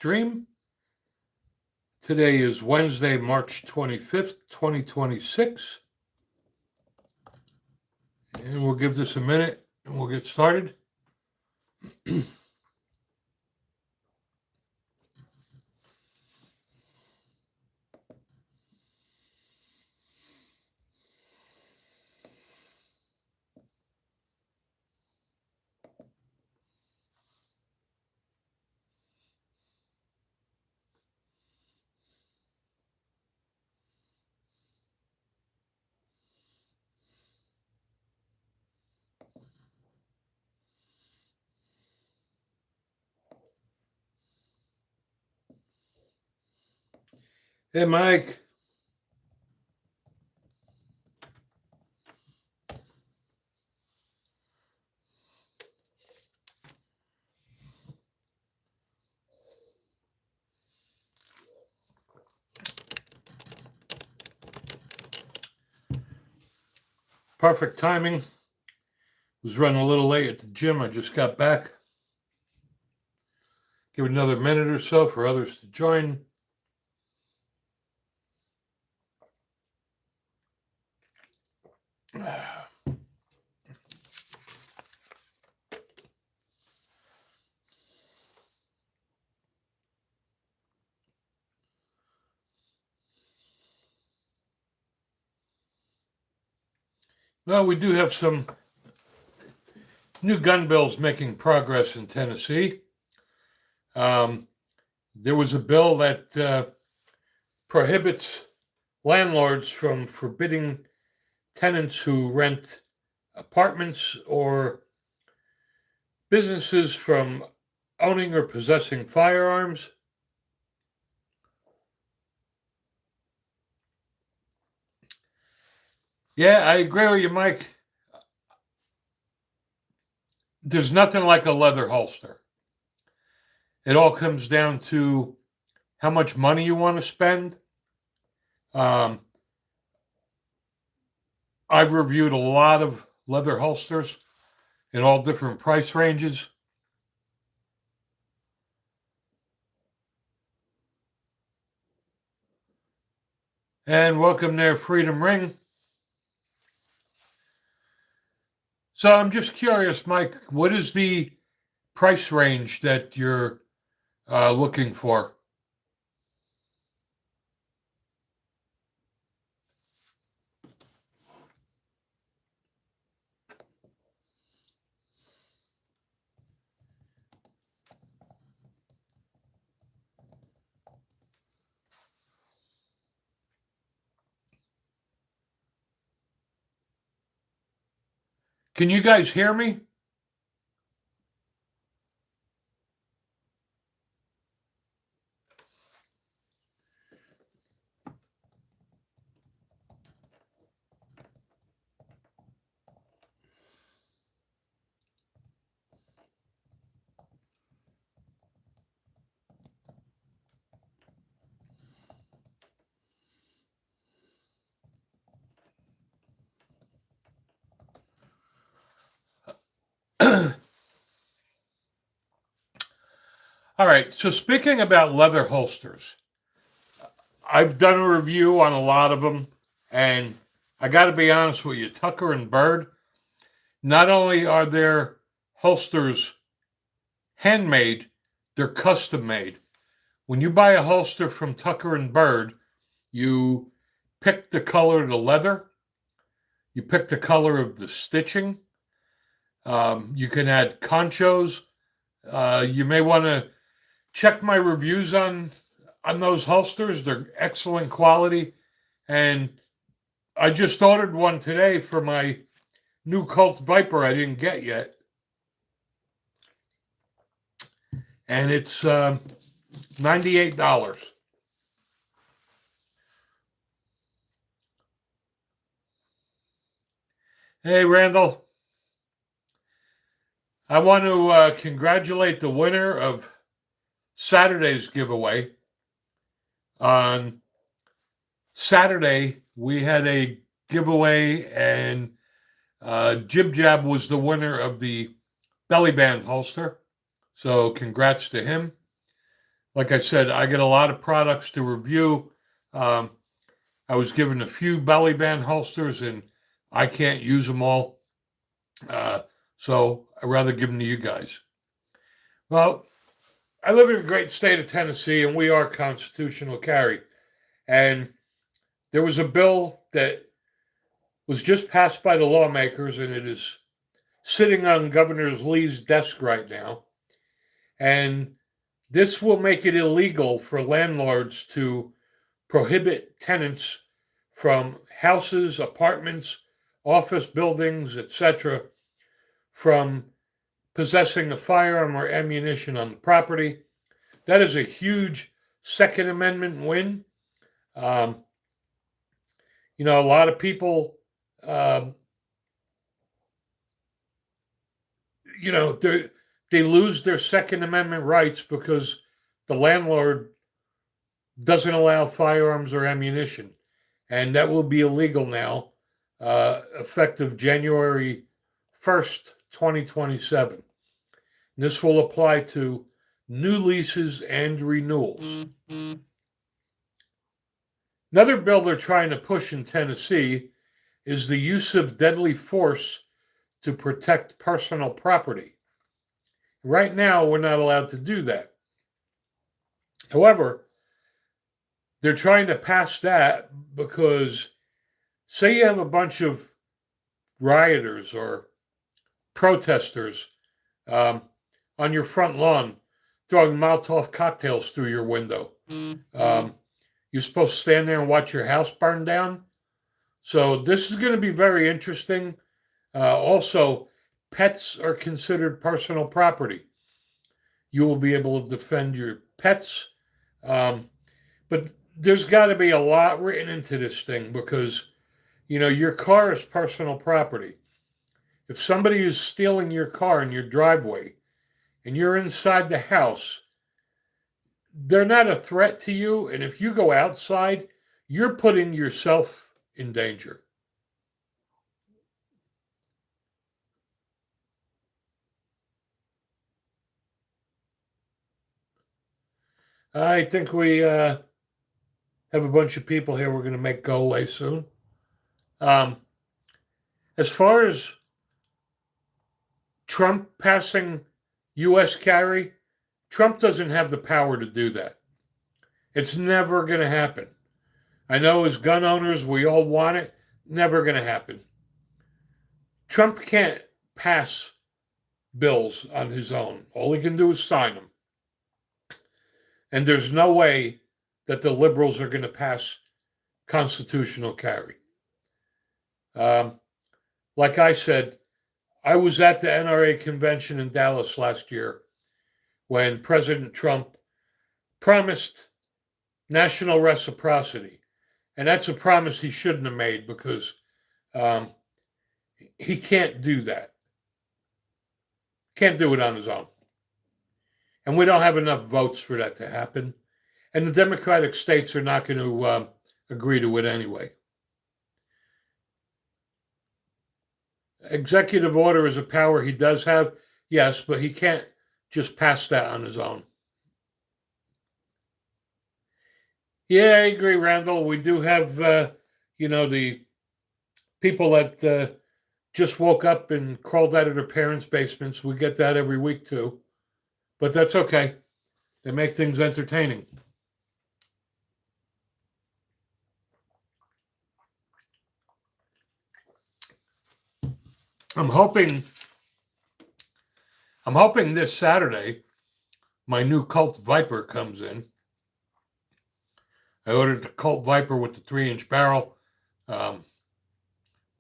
stream. Today is Wednesday, March 25th, 2026. And we'll give this a minute and we'll get started. Hey, Mike. Perfect timing. Was running a little late at the gym. I just got back. Give it another minute or so for others to join. Well, we do have some new gun bills making progress in Tennessee. There was a bill that prohibits landlords from forbidding tenants who rent apartments or businesses from owning or possessing firearms. Yeah, I agree with you, Mike. There's nothing like a leather holster. It all comes down to how much money you want to spend. I've reviewed a lot of leather holsters in all different price ranges. And welcome there, Freedom Ring. So I'm just curious, Mike, what is the price range that you're looking for? Can you guys hear me? All right, so speaking about leather holsters, I've done a review on a lot of them, and I got to be honest with you, Tucker and Bird, not only are their holsters handmade, they're custom made. When you buy a holster from Tucker and Bird, you pick the color of the leather, you pick the color of the stitching. You can add conchos. You may want to check my reviews on those holsters. They're excellent quality, and I just ordered one today for my new Colt Viper I didn't get yet, and it's $98. Hey, Randall. I want to congratulate the winner of Saturday's giveaway. On Saturday, we had a giveaway, and Jib Jab was the winner of the belly band holster. So congrats to him. Like I said, I get a lot of products to review. Um, I was given a few belly band holsters, and I can't use them all. Uh, so I'd rather give them to you guys. Well, I live in the great state of Tennessee, and we are constitutional carry. And there was a bill that was just passed by the lawmakers, and it is sitting on Governor Lee's desk right now. And this will make it illegal for landlords to prohibit tenants from houses, apartments, office buildings, etc., from possessing a firearm or ammunition on the property. That is a huge Second Amendment win. Um, a lot of people, um, they lose their Second Amendment rights because the landlord doesn't allow firearms or ammunition. And that will be illegal now, effective January 1st, 2027. This will apply to new leases and renewals. Another bill they're trying to push in Tennessee is the use of deadly force to protect personal property. Right now, we're not allowed to do that. However, they're trying to pass that because, say, you have a bunch of rioters or protesters on your front lawn throwing Molotov cocktails through your window. You're supposed to stand there and watch your house burn down. So this is going to be very interesting. Also, pets are considered personal property. You will be able to defend your pets. But there's got to be a lot written into this thing because, your car is personal property. If somebody is stealing your car in your driveway and you're inside the house, they're not a threat to you. And if you go outside, you're putting yourself in danger. I think we have a bunch of people here we're going to make go away soon. As far as Trump passing U.S. carry, Trump doesn't have the power to do that. It's never going to happen. I know as gun owners, we all want it. Never going to happen. Trump can't pass bills on his own. All he can do is sign them. And there's no way that the liberals are going to pass constitutional carry. Like I said, I was at the NRA convention in Dallas last year when President Trump promised national reciprocity. And that's a promise he shouldn't have made because he can't do that. Can't do it on his own. And we don't have enough votes for that to happen. And the Democratic states are not going to agree to it anyway. Executive order is a power he does have, yes, but he can't just pass that on his own. Yeah, I agree, Randall. We do have, the people that just woke up and crawled out of their parents' basements. We get that every week, too. But that's okay. They make things entertaining. I'm hoping this Saturday my new Colt Viper comes in. I ordered the Colt Viper with the 3-inch barrel.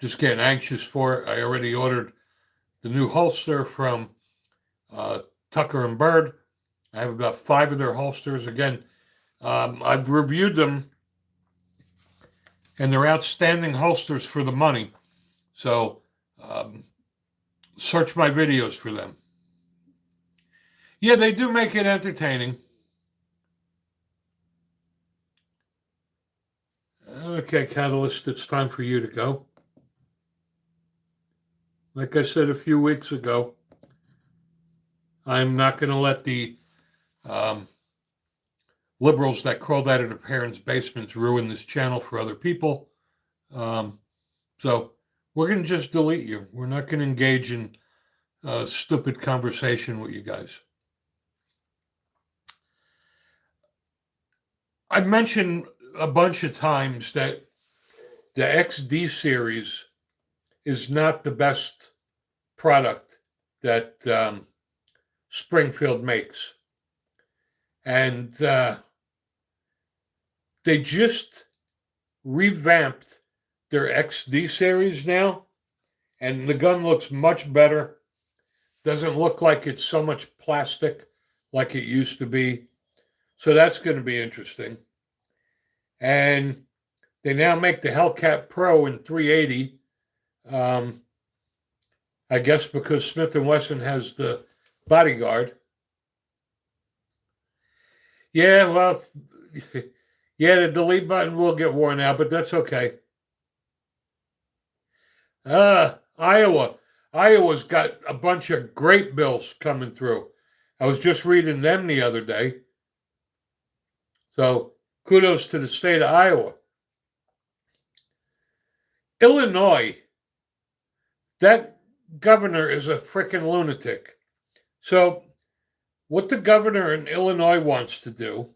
Just getting anxious for it. I already ordered the new holster from Tucker and Bird. I have about 5 of their holsters. Again, I've reviewed them, and they're outstanding holsters for the money. So search my videos for them. Yeah, they do make it entertaining. Okay, Catalyst, it's time for you to go. Like I said a few weeks ago, I'm not going to let the liberals that crawled out of their parents' basements ruin this channel for other people. So we're going to just delete you. We're not going to engage in stupid conversation with you guys. I mentioned a bunch of times that the XD series is not the best product that Springfield makes. And they just revamped their XD series now, and the gun looks much better. Doesn't look like it's so much plastic like it used to be. So that's going to be interesting. And they now make the Hellcat Pro in 380. I guess because Smith & Wesson has the Bodyguard. Yeah, well, yeah, the delete button will get worn out, but that's okay. Iowa. Iowa's got a bunch of great bills coming through. I was just reading them the other day. So kudos to the state of Iowa. Illinois. That governor is a freaking lunatic. So what the governor in Illinois wants to do,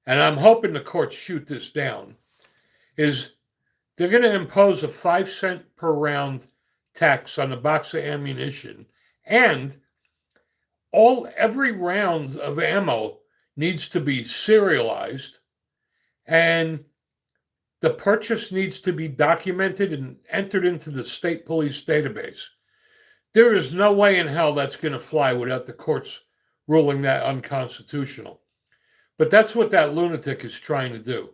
and I'm hoping the courts shoot this down, is they're going to impose a 5-cent per round tax on a box of ammunition, and every round of ammo needs to be serialized, and the purchase needs to be documented and entered into the state police database. There is no way in hell that's going to fly without the courts ruling that unconstitutional. But that's what that lunatic is trying to do.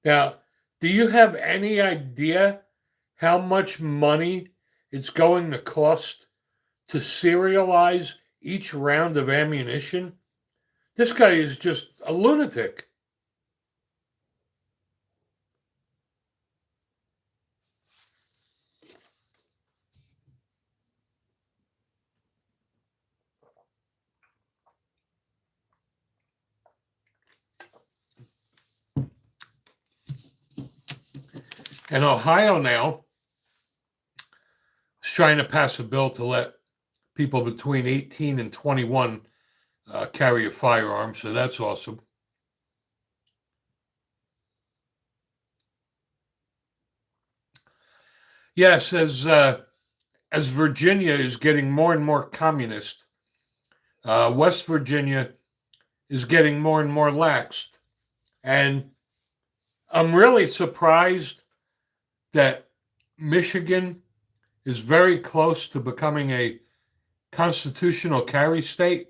Now, do you have any idea how much money it's going to cost to serialize each round of ammunition? This guy is just a lunatic. And Ohio now is trying to pass a bill to let people between 18 and 21 carry a firearm, so that's awesome. Yes, as Virginia is getting more and more communist, West Virginia is getting more and more laxed. And I'm really surprised that Michigan is very close to becoming a constitutional carry state.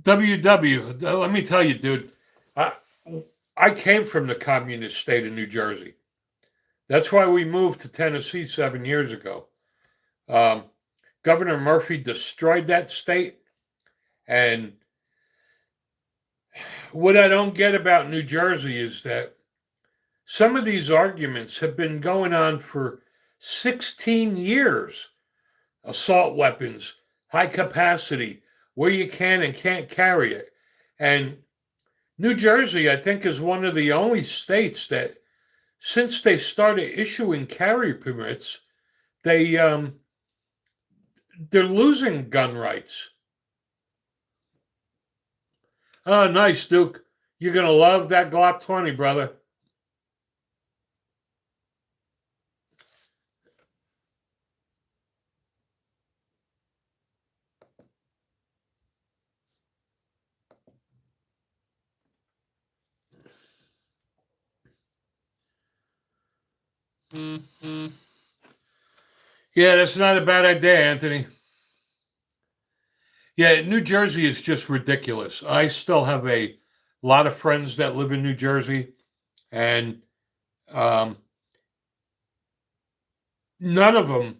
WW, let me tell you, dude, I came from the communist state of New Jersey. That's why we moved to Tennessee 7 years ago. Governor Murphy destroyed that state. And what I don't get about New Jersey is that some of these arguments have been going on for 16 years. Assault weapons, high capacity, where you can and can't carry it. And New Jersey, I think, is one of the only states that, since they started issuing carry permits, they're losing gun rights. Oh, nice, Duke. You're going to love that Glock 20, brother. Yeah, that's not a bad idea, Anthony. Yeah, New Jersey is just ridiculous. I still have a lot of friends that live in New Jersey, and none of them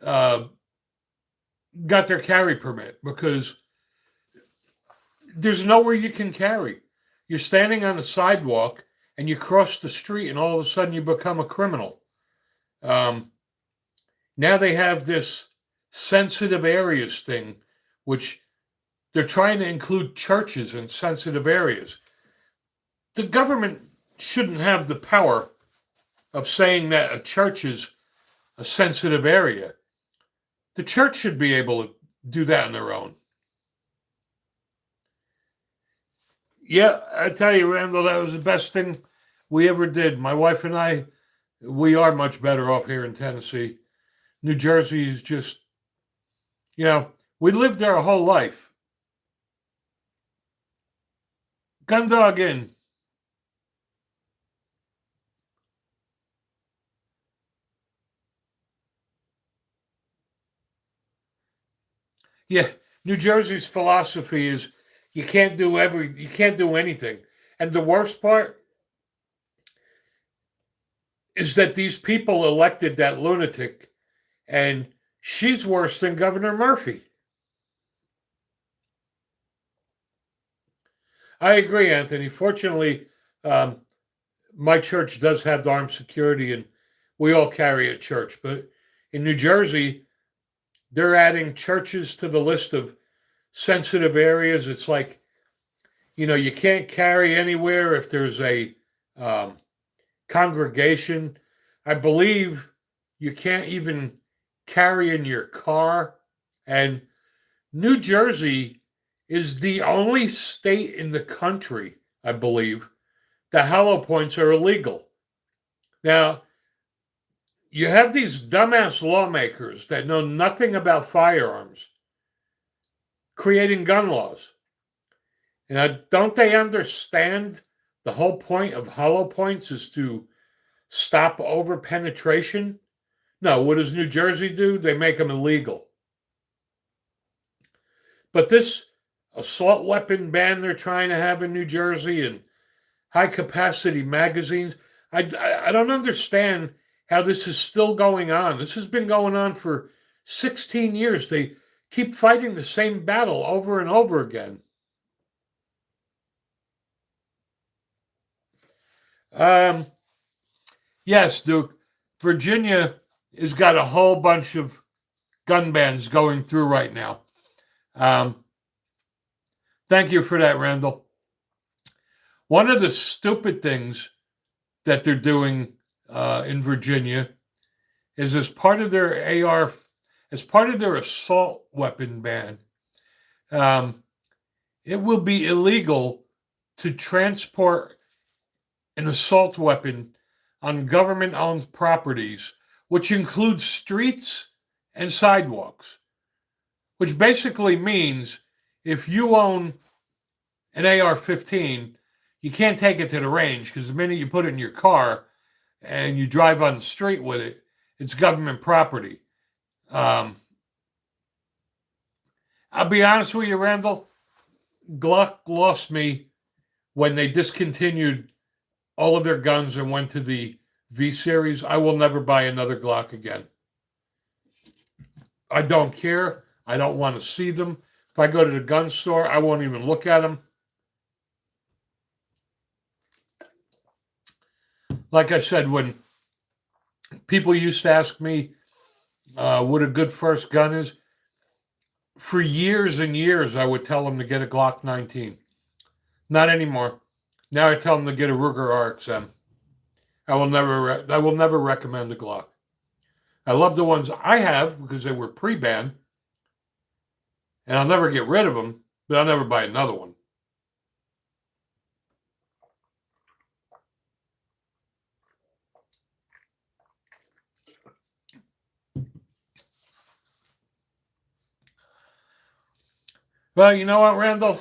got their carry permit because there's nowhere you can carry. You're standing on the sidewalk and you cross the street, and all of a sudden you become a criminal. Now they have this sensitive areas thing which they're trying to include churches in sensitive areas. The government shouldn't have the power of saying that a church is a sensitive area. The church should be able to do that on their own. Yeah, I tell you, Randall, that was the best thing we ever did. My wife and I, we are much better off here in Tennessee. New Jersey is just, we lived there a whole life. Gun dog in. Yeah, New Jersey's philosophy is you can't do anything. And the worst part is that these people elected that lunatic, and she's worse than Governor Murphy. I agree, Anthony. Fortunately, my church does have armed security, and we all carry a church. But in New Jersey, they're adding churches to the list of sensitive areas. It's like, you can't carry anywhere if there's a congregation. I believe you can't even carry in your car. And New Jersey is the only state in the country, I believe, that hollow points are illegal. Now, you have these dumbass lawmakers that know nothing about firearms creating gun laws. And don't they understand the whole point of hollow points is to stop over penetration? No, what does New Jersey do? They make them illegal. But this assault weapon ban they're trying to have in New Jersey and high capacity magazines, I don't understand how this is still going on. This has been going on for 16 years. They keep fighting the same battle over and over again. Yes, Duke. Virginia has got a whole bunch of gun bans going through right now. Thank you for that, Randall. One of the stupid things that they're doing in Virginia is as part of their assault weapon ban, it will be illegal to transport an assault weapon on government-owned properties, which includes streets and sidewalks, which basically means if you own an AR-15, you can't take it to the range because the minute you put it in your car and you drive on the street with it, it's government property. I'll be honest with you, Randall. Glock lost me when they discontinued all of their guns and went to the V series. I will never buy another Glock again. I don't care. I don't want to see them. If I go to the gun store, I won't even look at them. Like I said, when people used to ask me what a good first gun is, for years and years, I would tell them to get a Glock 19. Not anymore. Now I tell them to get a Ruger RXM. I will never recommend a Glock. I love the ones I have because they were pre-banned, and I'll never get rid of them, but I'll never buy another one. Well, you know what, Randall?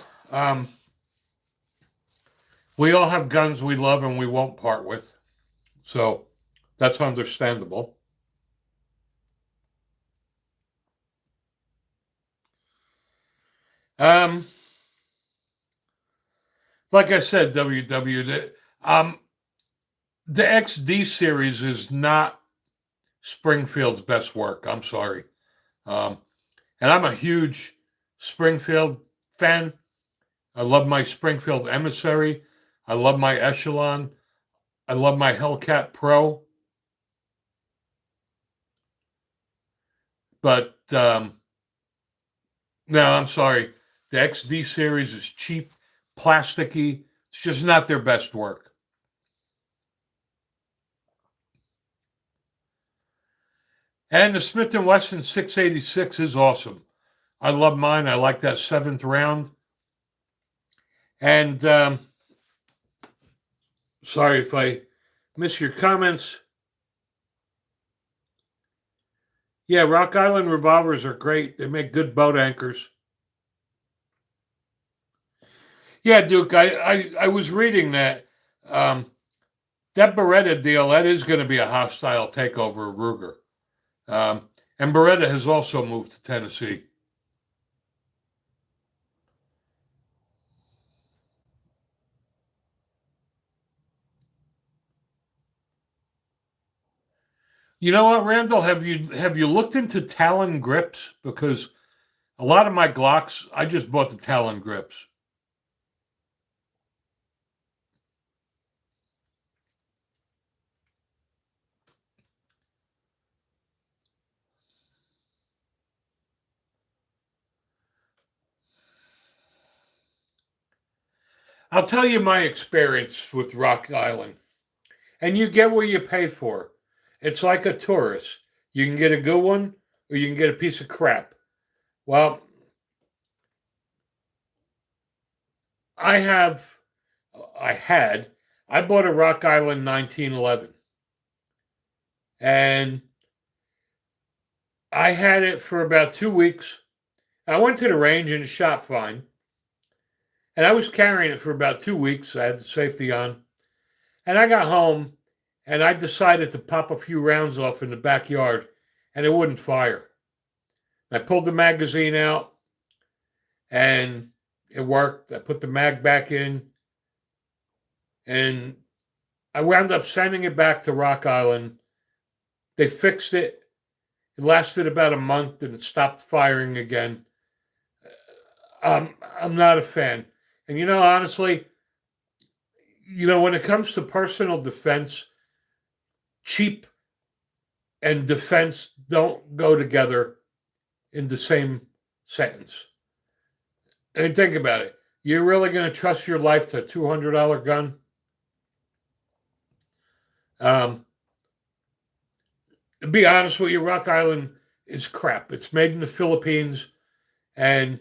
We all have guns we love and we won't part with. So that's understandable. Like I said, the XD series is not Springfield's best work. I'm sorry. And I'm a huge Springfield fan. I love my Springfield Emissary. I love my Echelon. I love my Hellcat Pro. But No, I'm sorry. The XD series is cheap, plasticky. It's just not their best work. And the Smith & Wesson 686 is awesome. I love mine. I like that seventh round. And sorry if I miss your comments. Yeah, Rock Island revolvers are great. They make good boat anchors. Yeah, Duke, I was reading that that Beretta deal, that is going to be a hostile takeover of Ruger. And Beretta has also moved to Tennessee. You know what, Randall? Have you looked into Talon grips? Because a lot of my Glocks, I just bought the Talon grips. I'll tell you my experience with Rock Island, and you get what you pay for. It's like a tourist. You can get a good one, or you can get a piece of crap. Well, I have, I had, I bought a Rock Island 1911, and I had it for about 2 weeks. I went to the range and it shot fine. And I was carrying it for about 2 weeks. I had the safety on. And I got home and I decided to pop a few rounds off in the backyard and it wouldn't fire. I pulled the magazine out and it worked. I put the mag back in and I wound up sending it back to Rock Island. They fixed it. It lasted about a month and it stopped firing again. I'm not a fan. And honestly, when it comes to personal defense, cheap and defense don't go together in the same sentence. And think about it. You're really going to trust your life to a $200 gun? To be honest with you, Rock Island is crap. It's made in the Philippines, and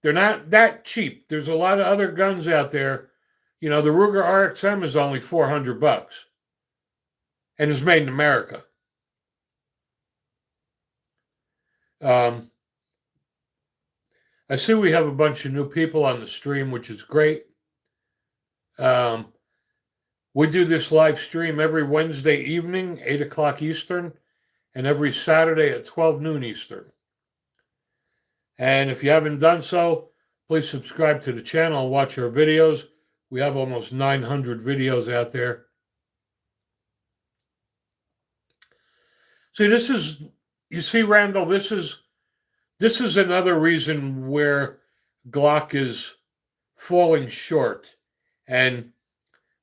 they're not that cheap. There's a lot of other guns out there. The Ruger RXM is only $400 and is made in America. I see we have a bunch of new people on the stream, which is great. We do this live stream every Wednesday evening, 8 o'clock Eastern, and every Saturday at 12 noon Eastern. And if you haven't done so, please subscribe to the channel and watch our videos. We have almost 900 videos out there. See, Randall, this is another reason where Glock is falling short. And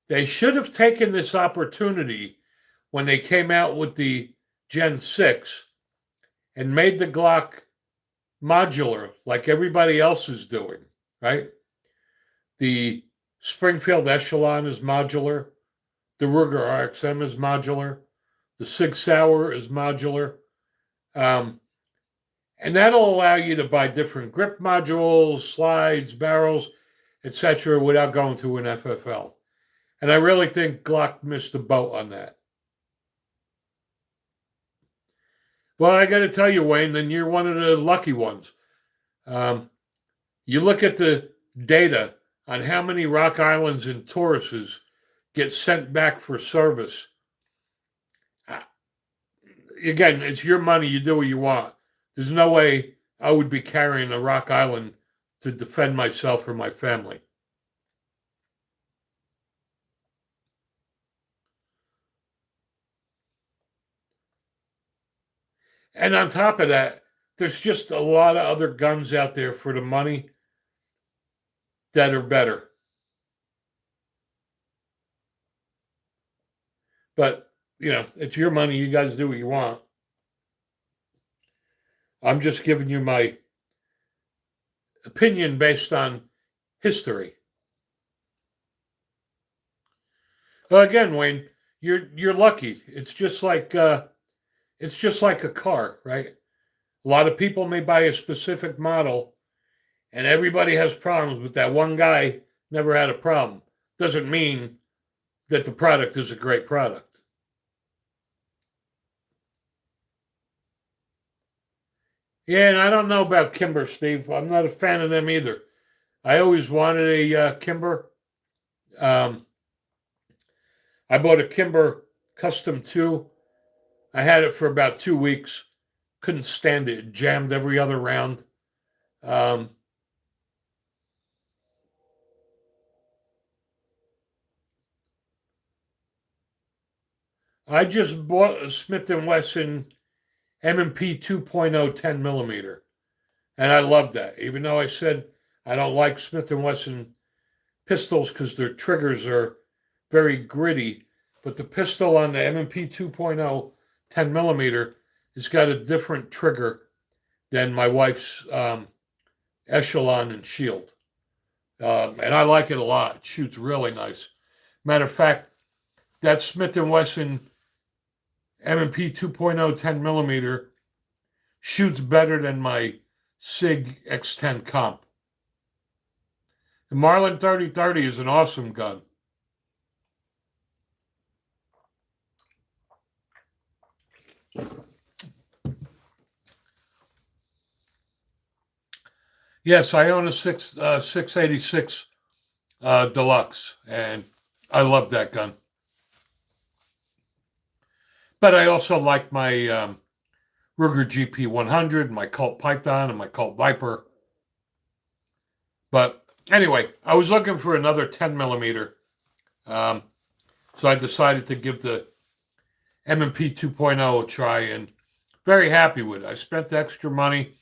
they should have taken this opportunity when they came out with the Gen 6 and made the Glock modular like everybody else is doing, right? The Springfield Echelon is modular. The Ruger RXM is modular. The Sig Sauer is modular. And that'll allow you to buy different grip modules, slides, barrels, etc., without going to an FFL. And I really think Glock missed the boat on that. Well, I got to tell you, Wayne, then you're one of the lucky ones. You look at the data on how many Rock Islands and Tauruses get sent back for service. Again, it's your money. You do what you want. There's no way I would be carrying a Rock Island to defend myself or my family. And on top of that, there's just a lot of other guns out there for the money that are better. But, it's your money. You guys do what you want. I'm just giving you my opinion based on history. Well, again, Wayne, you're lucky. It's just like a car, right? A lot of people may buy a specific model, and everybody has problems, but that one guy never had a problem. Doesn't mean that the product is a great product. Yeah, and I don't know about Kimber, Steve. I'm not a fan of them either. I always wanted a Kimber. Um, I bought a Kimber Custom 2. I had it for about 2 weeks. Couldn't stand it. It jammed every other round. Um, I just bought a Smith & Wesson M&P 2.0 10 millimeter, and I love that. Even though I said I don't like Smith & Wesson pistols because their triggers are very gritty, but the pistol on the M&P 2.0 10 millimeter has got a different trigger than my wife's Echelon and Shield. And I like it a lot. It shoots really nice. Matter of fact, that Smith & Wesson M&P 2.0 10 millimeter shoots better than my SIG X10 comp. The Marlin 3030 is an awesome gun. Yes, I own a 686 Deluxe, and I love that gun. But I also like my Ruger GP 100, my Colt Python, and my Colt Viper. But anyway, I was looking for another 10 millimeter. So I decided to give the M&P 2.0 a try, and very happy with it. I spent the extra money.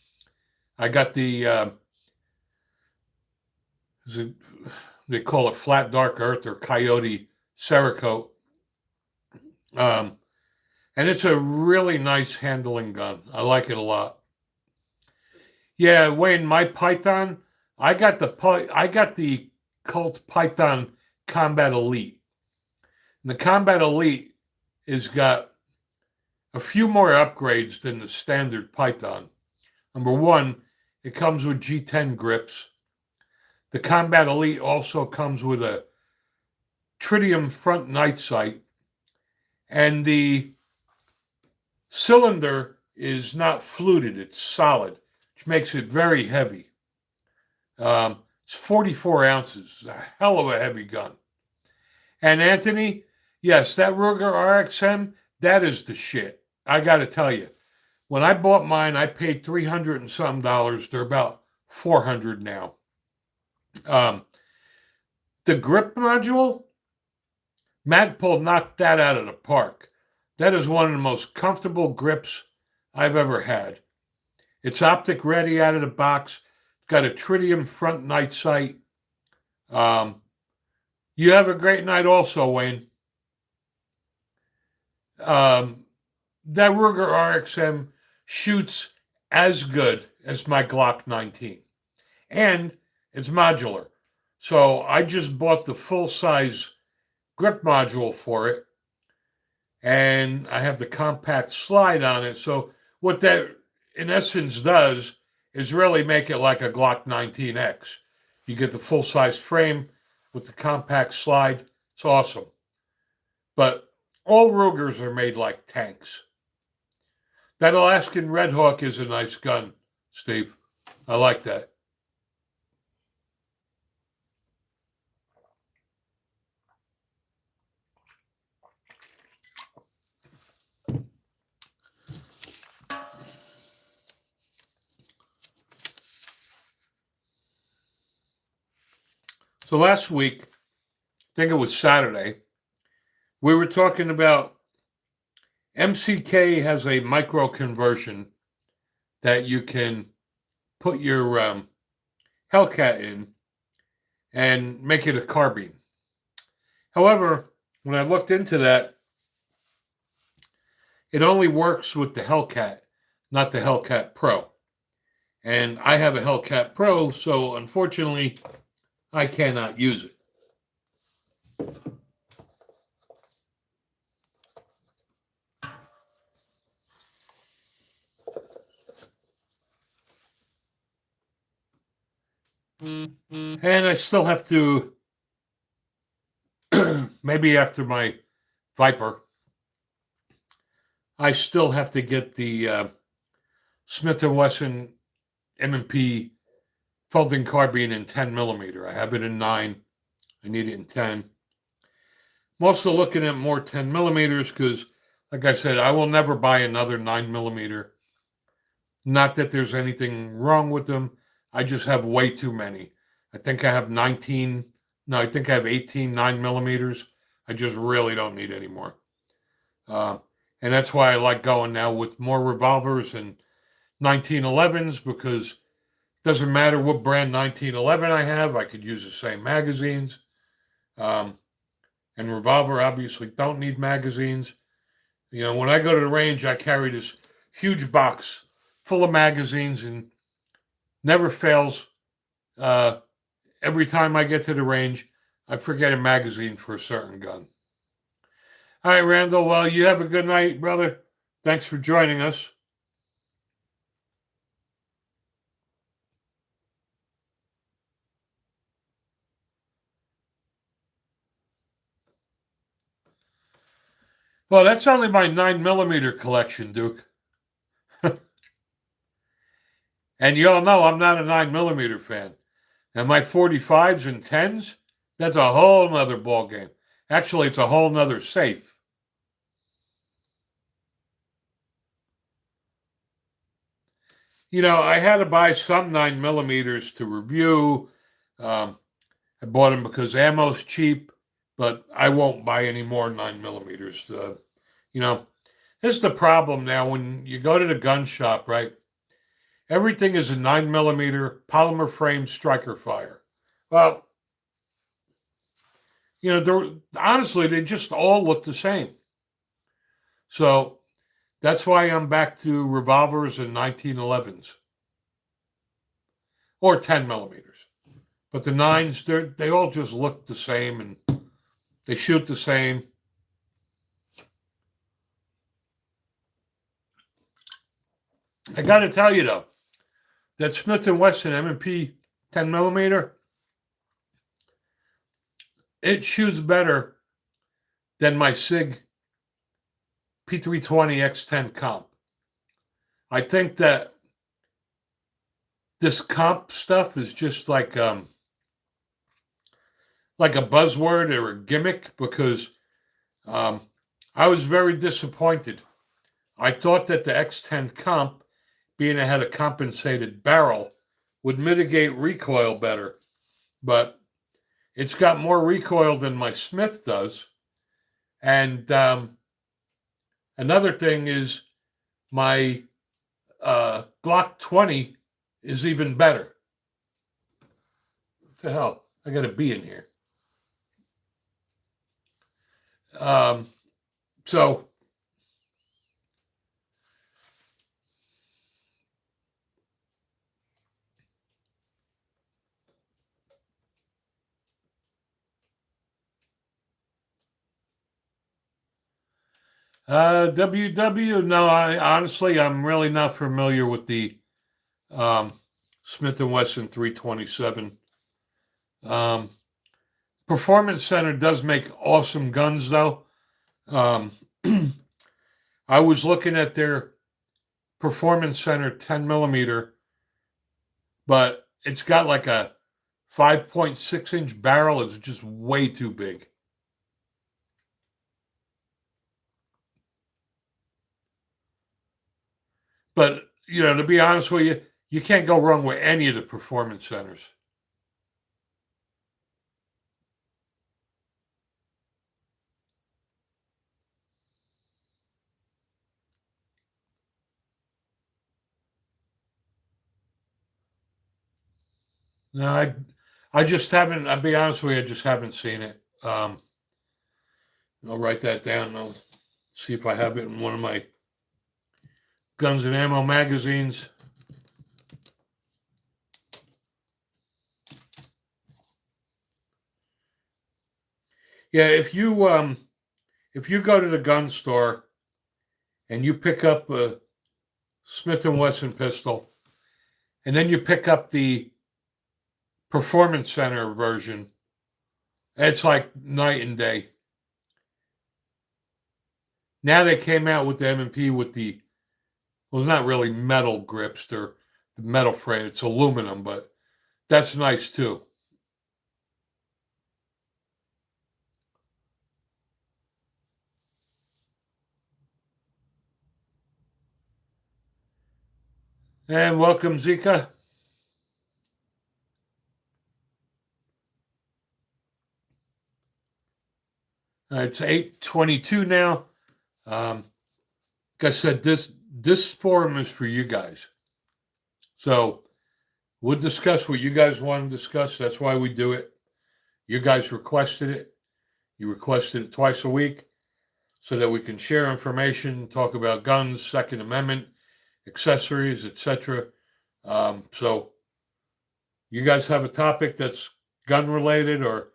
I got the, they call it flat dark earth or coyote Cerakote. And it's a really nice handling gun. I like it a lot. Yeah, Wayne, my Python, I got the Colt Python Combat Elite. And the Combat Elite has got a few more upgrades than the standard Python. Number one, it comes with G10 grips. The Combat Elite also comes with a tritium front night sight, and the cylinder is not fluted, it's solid, which makes it very heavy. It's 44 ounces, a hell of a heavy gun. And Anthony, yes, that Ruger RXM, that is the shit. I got to tell you, when I bought mine, I paid $300 and some. They're about $400 now. The grip module, Magpul knocked that out of the park. That is one of the most comfortable grips I've ever had. It's optic ready out of the box. It's got a tritium front night sight. You have a great night also, Wayne. That Ruger RXM shoots as good as my Glock 19. And it's modular. So I just bought the full-size grip module for it. And I have the compact slide on it. So what that in essence does is really make it like a Glock 19X. You get the full-size frame with the compact slide. It's awesome. But all Rugers are made like tanks. That Alaskan Red Hawk is a nice gun, Steve. I like that. So last week, I think it was Saturday, we were talking about MCK has a micro conversion that you can put your Hellcat in and make it a carbine. However, when I looked into that, it only works with the Hellcat, not the Hellcat Pro. And I have a Hellcat Pro, so unfortunately, I cannot use it. And I still have to, maybe after my Viper, I still have to get the Smith & Wesson M&P folding carbine in 10 millimeter. I have it in 9. I need it in 10. I'm also looking at more 10 millimeters because, like I said, I will never buy another 9 millimeter. Not that there's anything wrong with them. I just have way too many. I think I have 19. No, I think I have 18 9 millimeters. I just really don't need any more. And that's why I like going now with more revolvers and 1911s, because it doesn't matter what brand 1911 I have. I could use the same magazines. And revolver obviously don't need magazines. You know, when I go to the range, I carry this huge box full of magazines and never fails. Every time I get to the range, I forget a magazine for a certain gun. All right, Randall. Well, you have a good night, brother. Thanks for joining us. Well, that's only my 9 millimeter collection, Duke. And you all know I'm not a 9 millimeter fan. And my 45s and 10s, that's a whole nother ball game. Actually, it's a whole nother safe. You know, I had to buy some 9 millimeters to review. I bought them because ammo's cheap, but I won't buy any more 9 millimeters. You know, this is the problem now when you go to the gun shop, right? Everything is a 9 millimeter polymer frame striker fire. Well, you know, honestly, they just all look the same. So that's why I'm back to revolvers and 1911s or 10 millimeters. But the 9s, they all just look the same and they shoot the same. I got to tell you, though, that Smith & Wesson M&P 10 millimeter, it shoots better than my SIG P320 X10 comp. I think that this comp stuff is just like a buzzword or a gimmick, because I was very disappointed. I thought that the X10 comp, being it had a compensated barrel, would mitigate recoil better, but it's got more recoil than my Smith does. And another thing is my Glock 20 is even better. What the hell? I got a bee in here. So WW, no, I'm really not familiar with the Smith & Wesson 327. Performance Center does make awesome guns, though. I was looking at their Performance Center 10 millimeter, but it's got like a 5.6 inch barrel. It's just way too big. But, you know, to be honest with you, you can't go wrong with any of the Performance Centers. No, I just haven't. I'll be honest with you, I just haven't seen it. I'll write that down. I'll see if I have it in one of my Guns and Ammo magazines. Yeah, if you go to the gun store and you pick up a Smith and Wesson pistol, and then you pick up the Performance Center version, it's like night and day. Now they came out with the M&P with the, well, it's not really metal grips, they're the metal frame, it's aluminum, but that's nice too. And welcome, Zika. It's 8:22 now. Like I said, this forum is for you guys. So we'll discuss what you guys want to discuss. That's why we do it. You guys requested it. You requested it twice a week so that we can share information, talk about guns, Second Amendment, accessories, etc. So you guys have a topic that's gun related or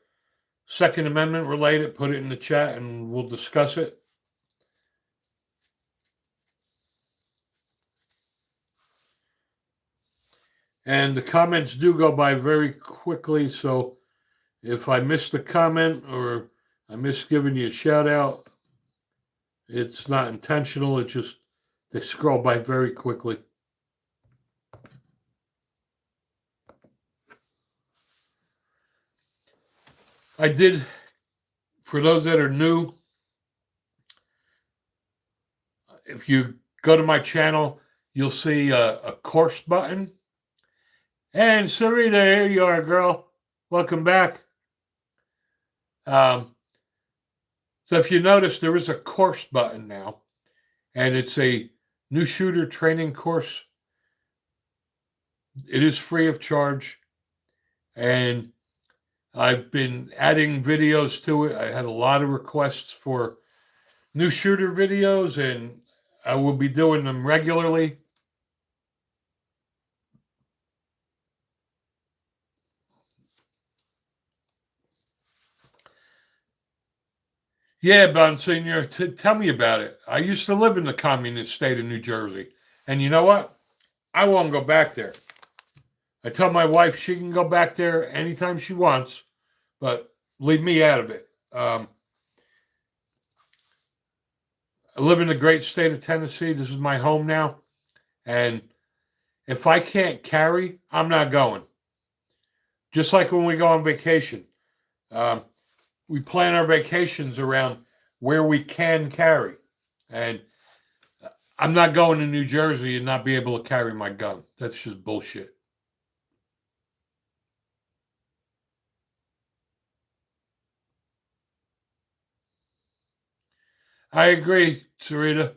Second Amendment related, put it in the chat and we'll discuss it. And the comments do go by very quickly, so if I missed a comment or I missed giving you a shout out, it's not intentional. It just, they scroll by very quickly. I did, for those that are new, if you go to my channel, you'll see a course button. And Sarita, here you are, girl. Welcome back. So if you notice, there is a course button now, and it's a new shooter training course. It is free of charge, and I've been adding videos to it. I had a lot of requests for new shooter videos, and I will be doing them regularly. Yeah, Monsignor, tell me about it. I used to live in the communist state of New Jersey, and you know what? I won't go back there. I tell my wife she can go back there anytime she wants, but leave me out of it. I live in the great state of Tennessee. This is my home now, and if I can't carry, I'm not going. Just like when we go on vacation, we plan our vacations around where we can carry, and I'm not going to New Jersey and not be able to carry my gun. That's just bullshit. I agree, Sarita.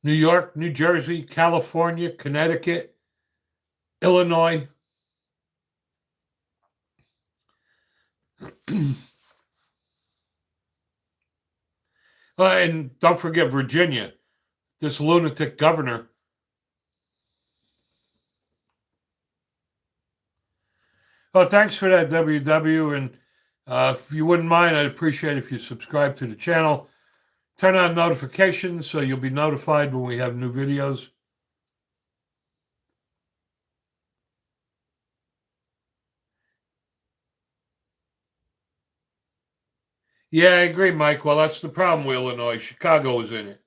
New York, New Jersey, California, Connecticut, Illinois. And don't forget Virginia. This lunatic governor. Oh, thanks for that, WW. And if you wouldn't mind, I'd appreciate if you subscribe to the channel. Turn on notifications so you'll be notified when we have new videos. Yeah, I agree, Mike. Well, that's the problem with Illinois. Chicago is in it.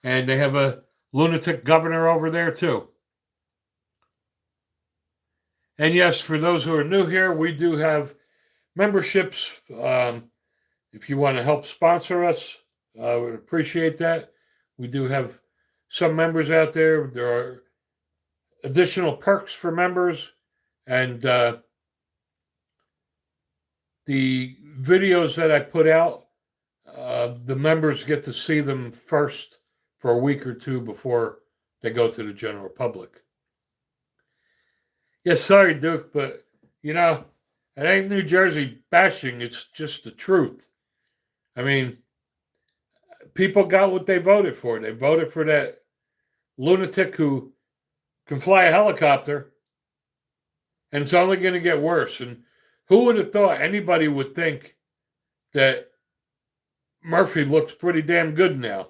And they have a lunatic governor over there, too. And yes, for those who are new here, we do have memberships. If you want to help sponsor us, I would appreciate that. We do have some members out there. There are additional perks for members, and the videos that I put out, the members get to see them first for a week or two before they go to the general public. Yeah, sorry, Duke, but you know, it ain't New Jersey bashing. It's just the truth. I mean, people got what they voted for. They voted for that lunatic who can fly a helicopter, and it's only going to get worse. And Who would have thought anybody would think that Murphy looks pretty damn good now?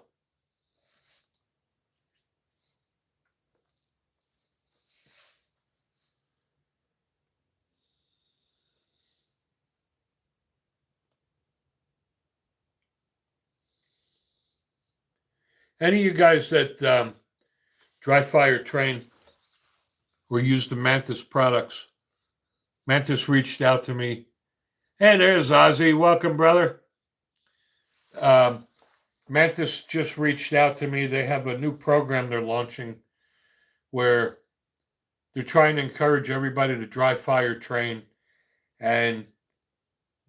Any of you guys that dry fire train or use the Mantis products, Mantis reached out to me. Hey, there's Ozzy. Welcome, brother. Mantis just reached out to me. They have a new program they're launching where they're trying to encourage everybody to dry fire train, and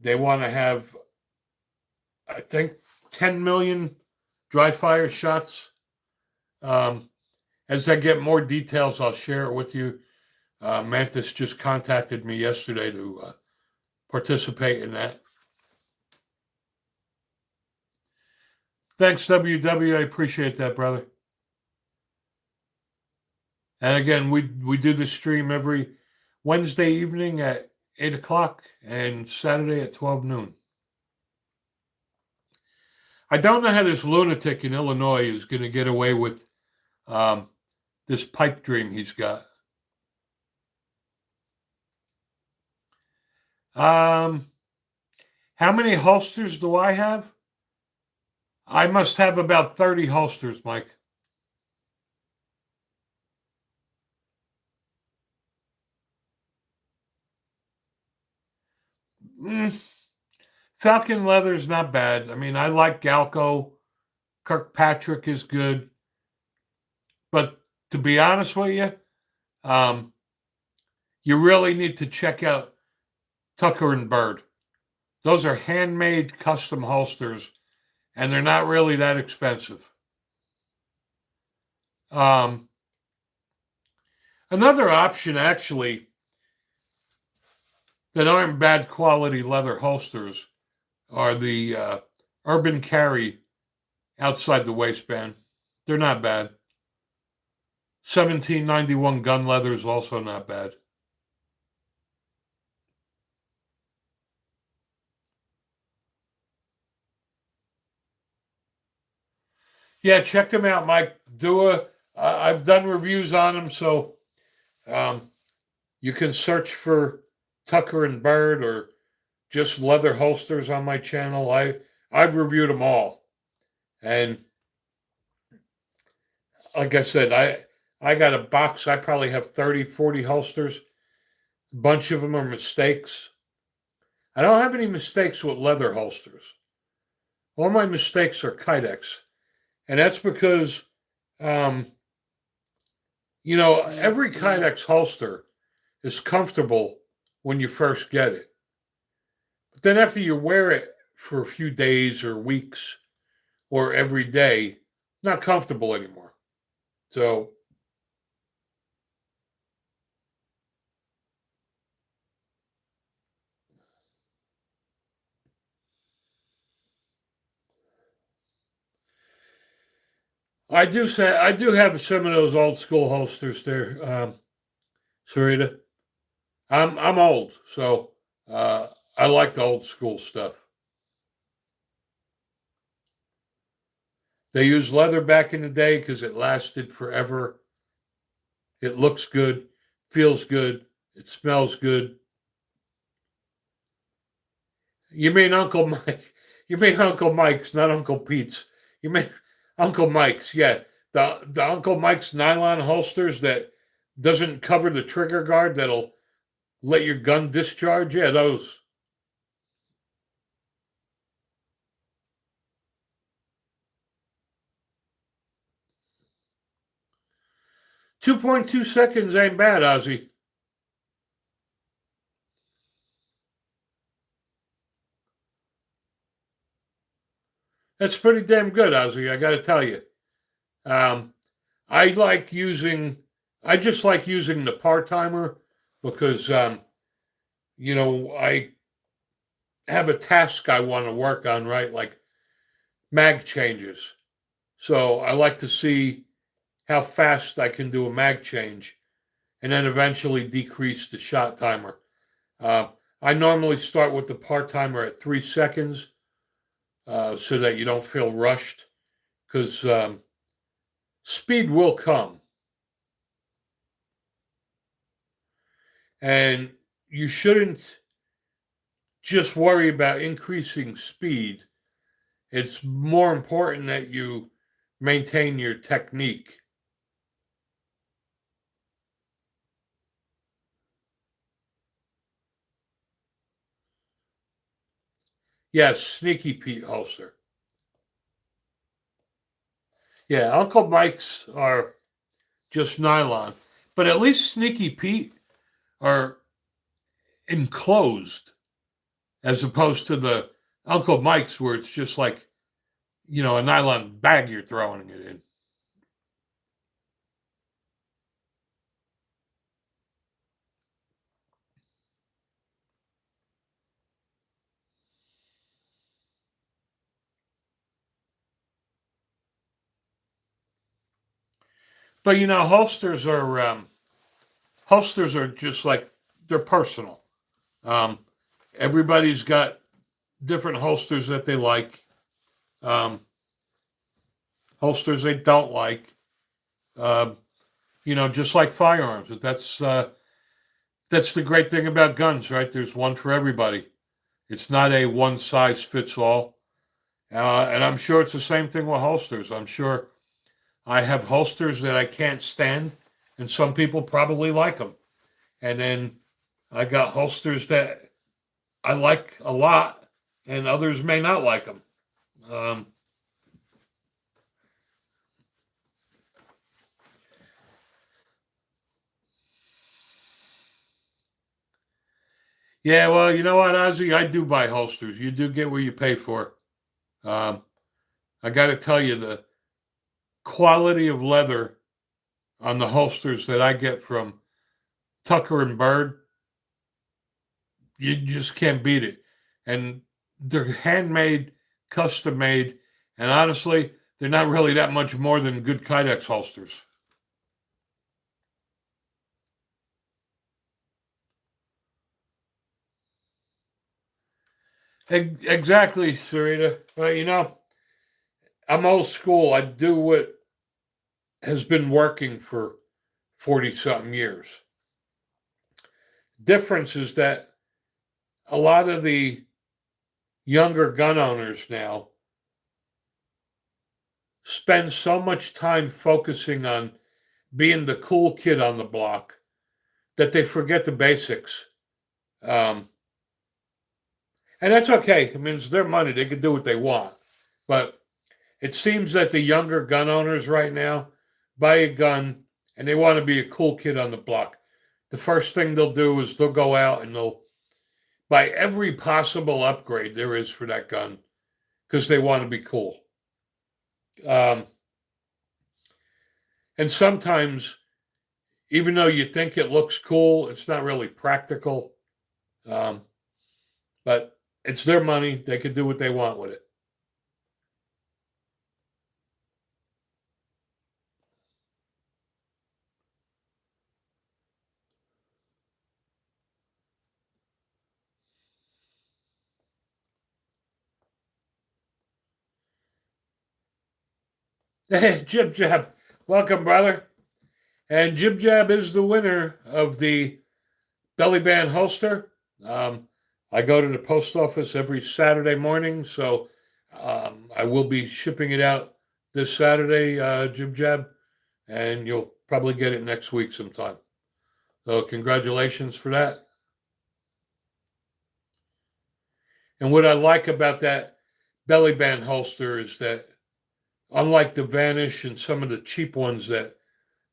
they want to have, I think, 10 million dry fire shots. As I get more details, I'll share it with you. Mantis just contacted me yesterday to participate in that. Thanks, WW. I appreciate that, brother. And again, we do the stream every Wednesday evening at 8 o'clock and Saturday at 12 noon. I don't know how this lunatic in Illinois is going to get away with this pipe dream he's got. How many holsters do I have? I must have about 30 holsters, Mike. Falcon leather's not bad. I mean, I like Galco. Kirkpatrick is good. But to be honest with you, you really need to check out Tucker and Bird. Those are handmade custom holsters, and they're not really that expensive. Another option, actually, that aren't bad quality leather holsters are the Urban Carry outside the waistband. They're not bad. 1791 gun leather is also not bad. Yeah, check them out, Mike. I've done reviews on them, so you can search for Tucker and Bird or just leather holsters on my channel. I've reviewed them all, and like I said, I got a box. I probably have 30, 40 holsters. A bunch of them are mistakes. I don't have any mistakes with leather holsters. All my mistakes are Kydex. And that's because, every Kydex holster is comfortable when you first get it. But then after you wear it for a few days or weeks or every day, not comfortable anymore. So I do have some of those old school holsters there, Sarita. I'm old, so I like the old school stuff. They used leather back in the day because it lasted forever. It looks good, feels good, it smells good. You mean Uncle Mike? You mean Uncle Mike's, not Uncle Pete's. You mean Uncle Mike's? Yeah, the Uncle Mike's nylon holsters that doesn't cover the trigger guard that'll let your gun discharge. Yeah, those. .2 seconds ain't bad, Ozzy. That's pretty damn good, Ozzy. I got to tell you. I just like using the part timer because, I have a task I want to work on, right? Like mag changes. So I like to see how fast I can do a mag change and then eventually decrease the shot timer. I normally start with the part timer at 3 seconds so that you don't feel rushed because speed will come. And you shouldn't just worry about increasing speed. It's more important that you maintain your technique. Yes, Sneaky Pete holster. Yeah, Uncle Mike's are just nylon, but at least Sneaky Pete are enclosed as opposed to the Uncle Mike's where it's just like, a nylon bag you're throwing it in. But holsters are just like they're personal. Um, Everybody's got different holsters that they like, um, holsters they don't like. Uh, just like firearms. That's the great thing about guns, right? There's one for everybody. It's not a one size fits all. And I'm sure it's the same thing with holsters. I'm sure I have holsters that I can't stand, and some people probably like them. And then I got holsters that I like a lot, and others may not like them. Um, yeah, well, you know what, Ozzy? I do buy holsters. You do get what you pay for. Um, I got to tell you, the quality of leather on the holsters that I get from Tucker and Bird, you just can't beat it. And they're handmade, custom made, and honestly, they're not really that much more than good Kydex holsters. Exactly, Sarita. I'm old school. I do what has been working for 40 something years. Difference is that a lot of the younger gun owners now spend so much time focusing on being the cool kid on the block that they forget the basics. Um, and that's okay. I mean, it's their money. They can do what they want. But it seems that the younger gun owners right now buy a gun and they want to be a cool kid on the block. The first thing they'll do is they'll go out and they'll buy every possible upgrade there is for that gun because they want to be cool. Um, and sometimes, even though you think it looks cool, it's not really practical. Um, but it's their money. They can do what they want with it. Hey, Jib Jab, welcome, brother. And Jib Jab is the winner of the belly band holster. Um, I go to the post office every Saturday morning, so I will be shipping it out this Saturday, Jib Jab, and you'll probably get it next week sometime. So congratulations for that. And what I like about that belly band holster is that unlike the Vanish and some of the cheap ones that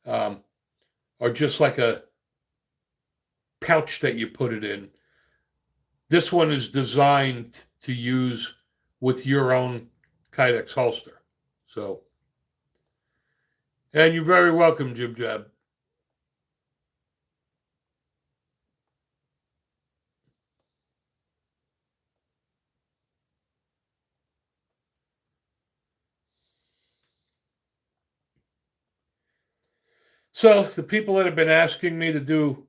um, are just like a pouch that you put it in, this one is designed to use with your own Kydex holster. So, and you're very welcome, Jib Jab. So, the people that have been asking me to do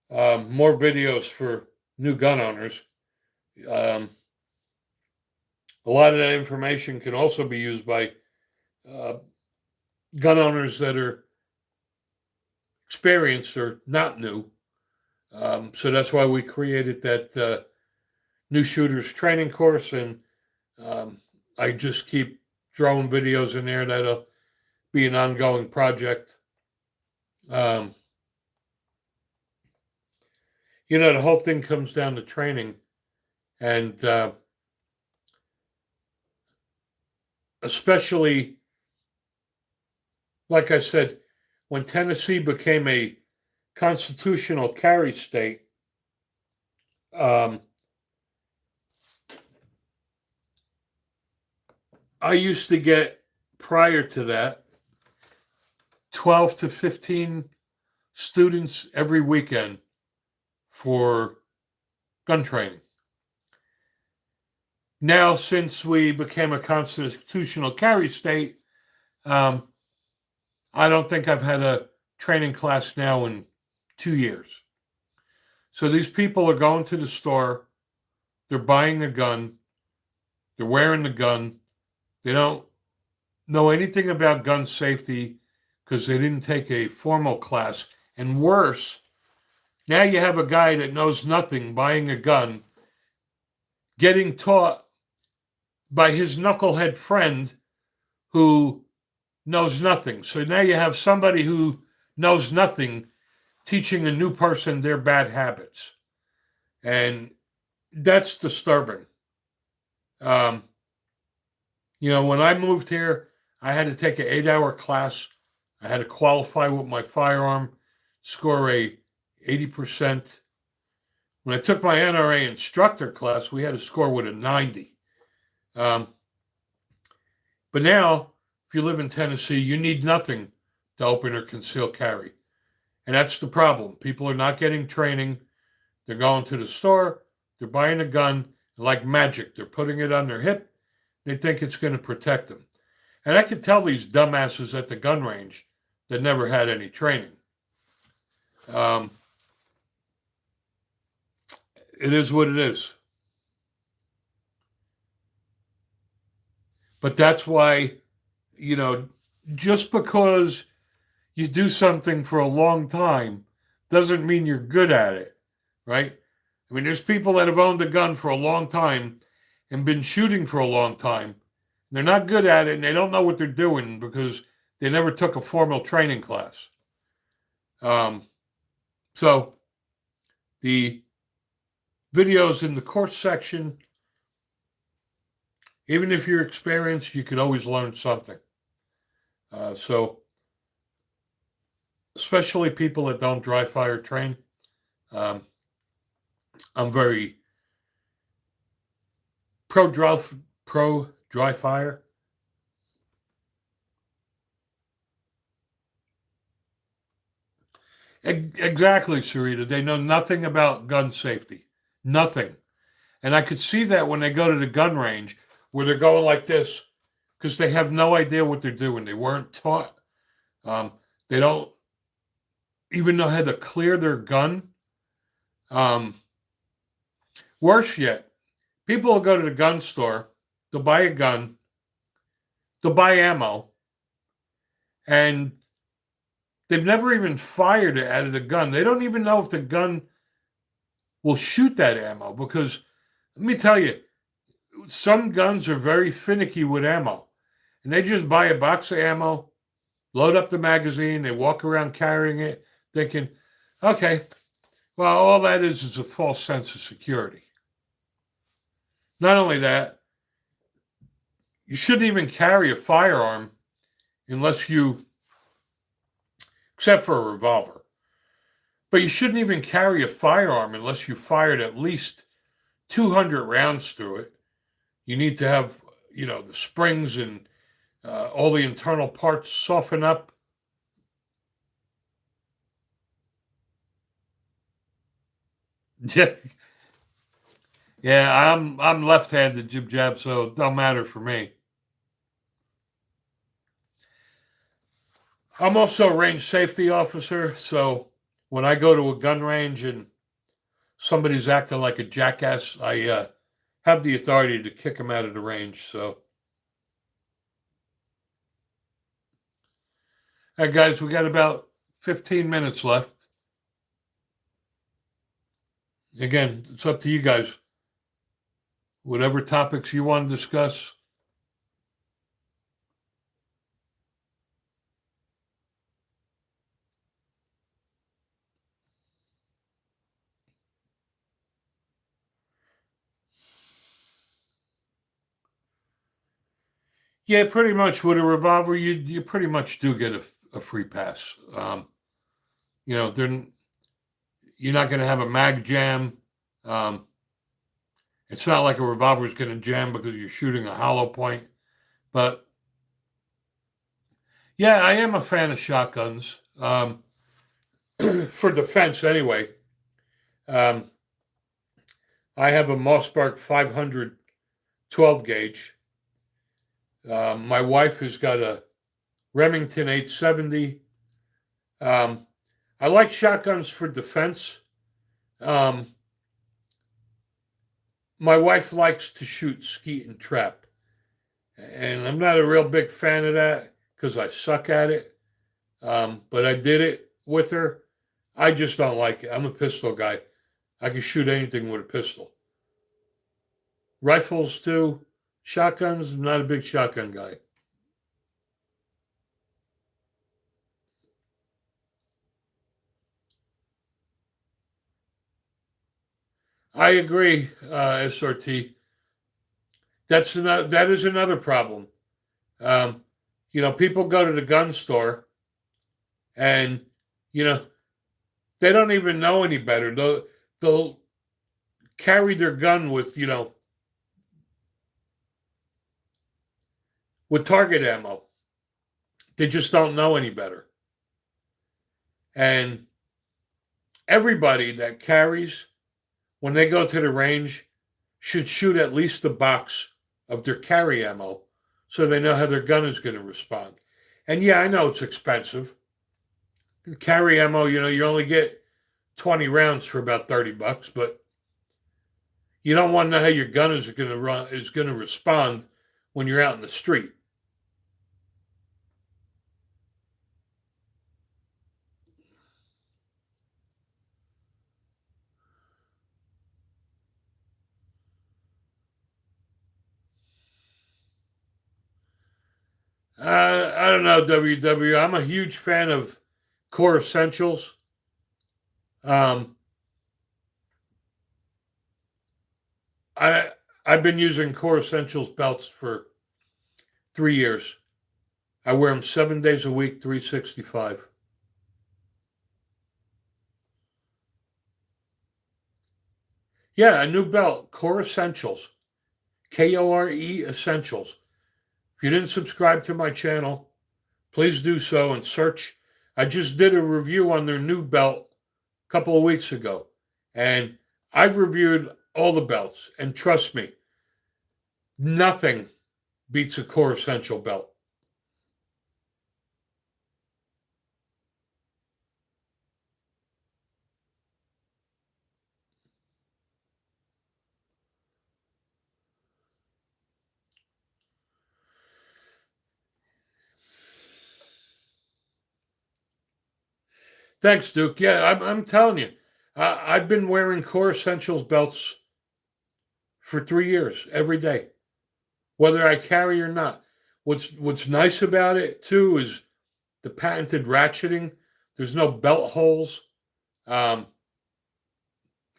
more videos for new gun owners. A lot of that information can also be used by uh, gun owners that are experienced or not new. So that's why we created that new shooters training course, and I just keep throwing videos in there. That'll be an ongoing project. Um, the whole thing comes down to training, and especially, like I said, when Tennessee became a constitutional carry state, um, I used to get, prior to that, 12 to 15 students every weekend for gun training. Now, since we became a constitutional carry state, I don't think I've had a training class now in 2 years. So these people are going to the store, they're buying a gun, they're wearing the gun, they don't know anything about gun safety because they didn't take a formal class. And worse, now you have a guy that knows nothing buying a gun, getting taught by his knucklehead friend who knows nothing. So now you have somebody who knows nothing teaching a new person their bad habits. And that's disturbing. When I moved here, I had to take an 8-hour class. I had to qualify with my firearm, score a 80%. When I took my NRA instructor class, we had to score with a 90. But now, if you live in Tennessee, you need nothing to open or conceal carry. And that's the problem. People are not getting training. They're going to the store, they're buying a gun, and like magic, they're putting it on their hip. They think it's going to protect them. And I could tell these dumbasses at the gun range that never had any training. It is what it is. But that's why, just because you do something for a long time doesn't mean you're good at it, right? I mean, there's people that have owned a gun for a long time and been shooting for a long time. They're not good at it, and they don't know what they're doing because they never took a formal training class. So the videos in the course section, even if you're experienced, you could always learn something. So especially people that don't dry fire train, I'm very pro dry fire. Exactly, Sarita. They know nothing about gun safety. Nothing. And I could see that when they go to the gun range where they're going like this because they have no idea what they're doing. They weren't taught. They don't even know how to clear their gun. Worse yet, people will go to the gun store, they'll buy a gun, they'll buy ammo, and they've never even fired it out of the gun. They don't even know if the gun will shoot that ammo because, let me tell you, some guns are very finicky with ammo. And they just buy a box of ammo, load up the magazine, they walk around carrying it, thinking, okay, well, all that is a false sense of security. Not only that, you shouldn't even carry a firearm unless you, except for a revolver, but you shouldn't even carry a firearm unless you fired at least 200 rounds through it. You need to have, the springs and all the internal parts soften up. Yeah, I'm left-handed, jib jab, so it don't matter for me. I'm also a range safety officer, so when I go to a gun range and somebody's acting like a jackass, I have the authority to kick them out of the range. So, hey guys, we got about 15 minutes left. Again, it's up to you guys. Whatever topics you want to discuss. Yeah, pretty much with a revolver, you pretty much do get a free pass. You know, you're not going to have a mag jam. Um, it's not like a revolver is going to jam because you're shooting a hollow point. But yeah, I am a fan of shotguns for defense anyway. Um, I have a Mossberg 500 12 gauge. My wife has got a Remington 870. I like shotguns for defense. Um, my wife likes to shoot skeet and trap, and I'm not a real big fan of that because I suck at it. But I did it with her. I just don't like it. I'm a pistol guy. I can shoot anything with a pistol. Rifles too. Shotguns, I'm not a big shotgun guy. I agree, SRT. That is another problem. Um, people go to the gun store and you know they don't even know any better. They'll carry their gun with target ammo. They just don't know any better. And everybody that carries, when they go to the range, should shoot at least a box of their carry ammo so they know how their gun is going to respond. And yeah, I know it's expensive. Carry ammo, you only get 20 rounds for about $30, but you don't want to know how your gun is going to respond when you're out in the street. I don't know, WW. I'm a huge fan of Core Essentials. Um, I I've been using Core Essentials belts for 3 years. I wear them 7 days a week, 365. Yeah, a new belt, Core Essentials, Kore Essentials. If you didn't subscribe to my channel, please do so and search. I just did a review on their new belt a couple of weeks ago, and I've reviewed all the belts, and trust me, nothing beats a Core Essential belt. Thanks, Duke. Yeah, I'm telling you, I've been wearing Core Essentials belts for 3 years, every day, whether I carry or not. What's nice about it too is the patented ratcheting. There's no belt holes, um,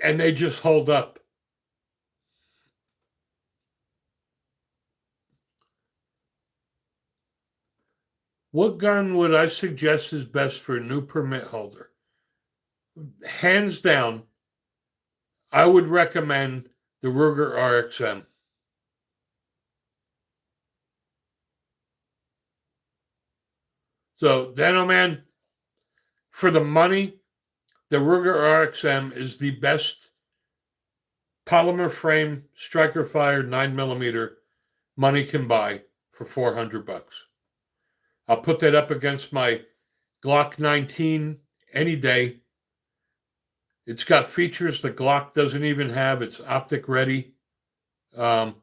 and they just hold up. What gun would I suggest is best for a new permit holder? Hands down, I would recommend the Ruger RXM. So, man, for the money, the Ruger RXM is the best polymer frame striker fired 9mm money can buy for $400. I'll put that up against my Glock 19 any day. It's got features the Glock doesn't even have. It's optic ready. It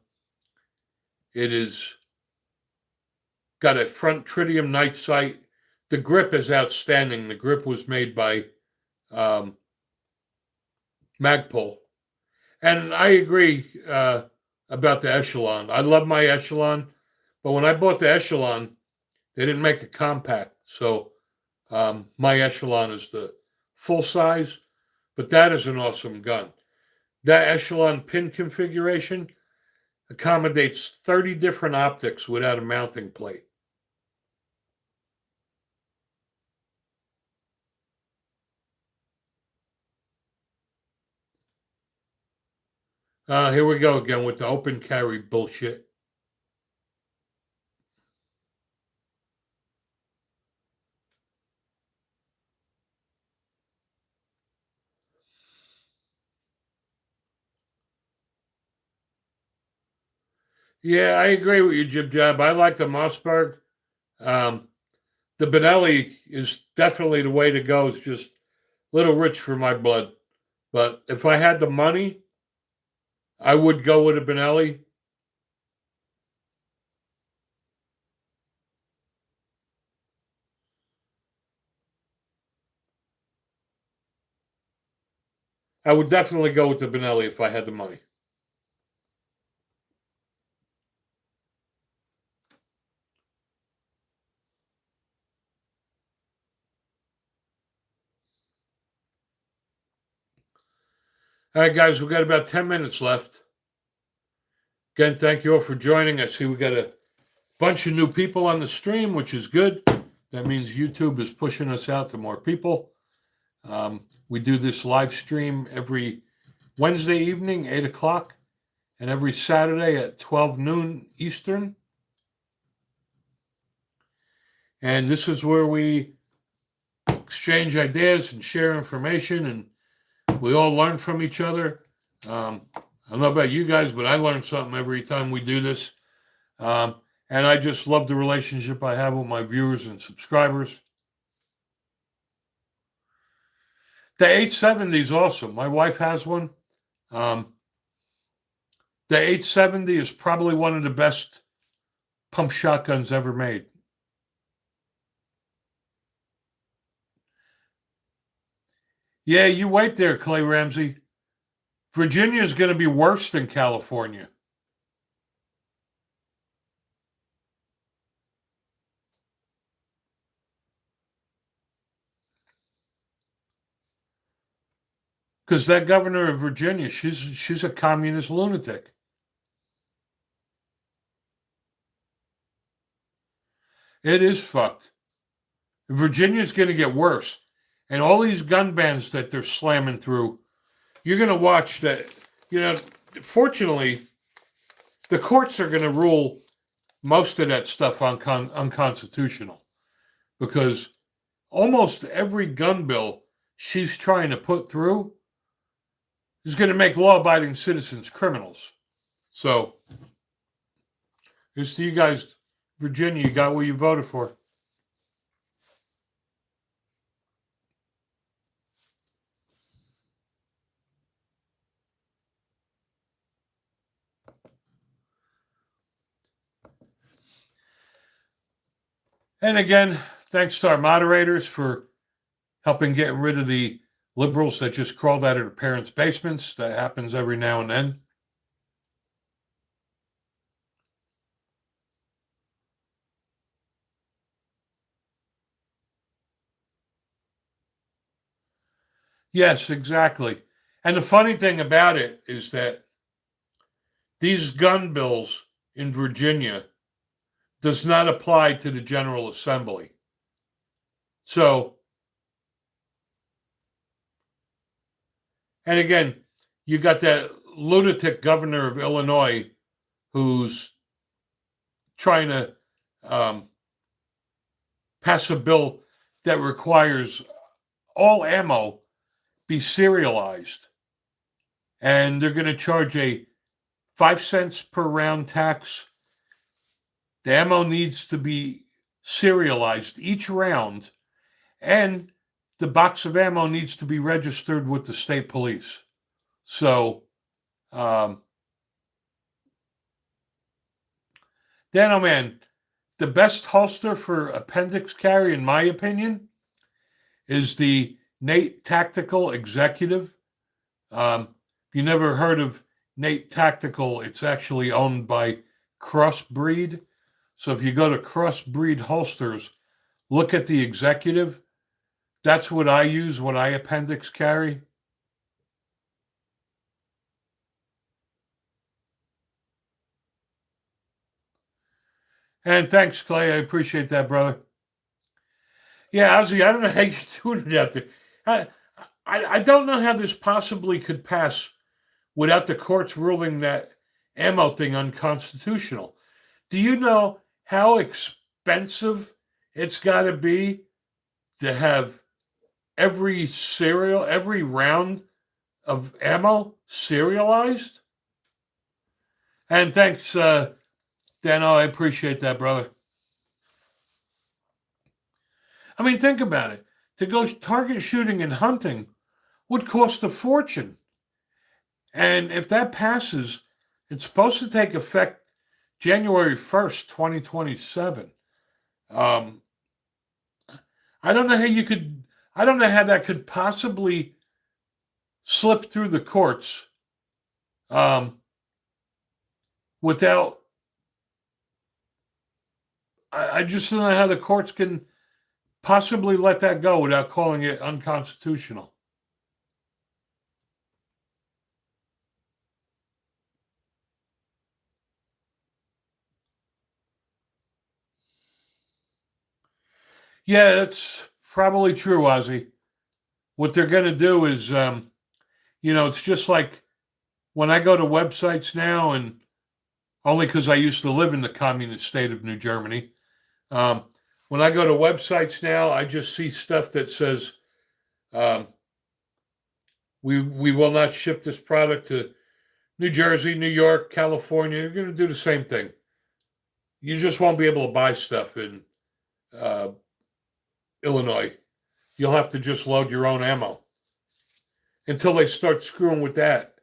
is got a front tritium night sight. The grip is outstanding. The grip was made by Magpul. And I agree about the Echelon. I love my Echelon, but when I bought the Echelon, they didn't make a compact. So my Echelon is the full size, but that is an awesome gun. That Echelon pin configuration accommodates 30 different optics without a mounting plate. Here we go again with the open carry bullshit. Yeah, I agree with you, Jib Jab. I like the Mossberg. The Benelli is definitely the way to go. It's just a little rich for my blood. But if I had the money, I would go with a Benelli. I would definitely go with the Benelli if I had the money. All right, guys, we've got about 10 minutes left. Again, thank you all for joining. I see we got a bunch of new people on the stream, which is good. That means YouTube is pushing us out to more people. We do this live stream every Wednesday evening, 8 o'clock, and every Saturday at 12 noon Eastern. And this is where we exchange ideas and share information, and we all learn from each other. I don't know about you guys, but I learn something every time we do this. And I just love the relationship I have with my viewers and subscribers. The 870 is awesome. My wife has one. The 870 is probably one of the best pump shotguns ever made. Yeah, you wait there, Clay Ramsey. Virginia is going to be worse than California. Because that governor of Virginia, she's a communist lunatic. It is fucked. Virginia's going to get worse. And all these gun bans that they're slamming through, you're going to watch that. Fortunately, the courts are going to rule most of that stuff unconstitutional, because almost every gun bill she's trying to put through is going to make law-abiding citizens criminals. So, here's to you guys, Virginia. You got what you voted for. And again, thanks to our moderators for helping get rid of the liberals that just crawled out of their parents' basements. That happens every now and then. Yes, exactly. And the funny thing about it is that these gun bills in Virginia does not apply to the General Assembly. So, and again, you got that lunatic governor of Illinois who's trying to pass a bill that requires all ammo be serialized. And they're going to charge a 5 cents per round tax. The ammo needs to be serialized each round, and the box of ammo needs to be registered with the state police. So, Dan, man, the best holster for appendix carry, in my opinion, is the Nate Tactical Executive. If you never heard of Nate Tactical, it's actually owned by Crossbreed. So if you go to Crossbreed holsters, look at the Executive. That's what I use when I appendix carry. And thanks, Clay. I appreciate that, brother. Yeah, Ozzy, I don't know how you're doing it out there. I don't know how this possibly could pass without the courts ruling that ammo thing unconstitutional. Do you know how expensive it's got to be to have every round of ammo serialized? And thanks, Dano. I appreciate that, brother. I mean, think about it. To go target shooting and hunting would cost a fortune. And if that passes, it's supposed to take effect January 1st, 2027. I don't know how that could possibly slip through the courts without, I just don't know how the courts can possibly let that go without calling it unconstitutional. Yeah, that's probably true, Ozzy. What they're going to do is, it's just like when I go to websites now, and only because I used to live in the communist state of New Germany. When I go to websites now, I just see stuff that says, we will not ship this product to New Jersey, New York, California. You're going to do the same thing. You just won't be able to buy stuff in Illinois. You'll have to just load your own ammo. Until they start screwing with that,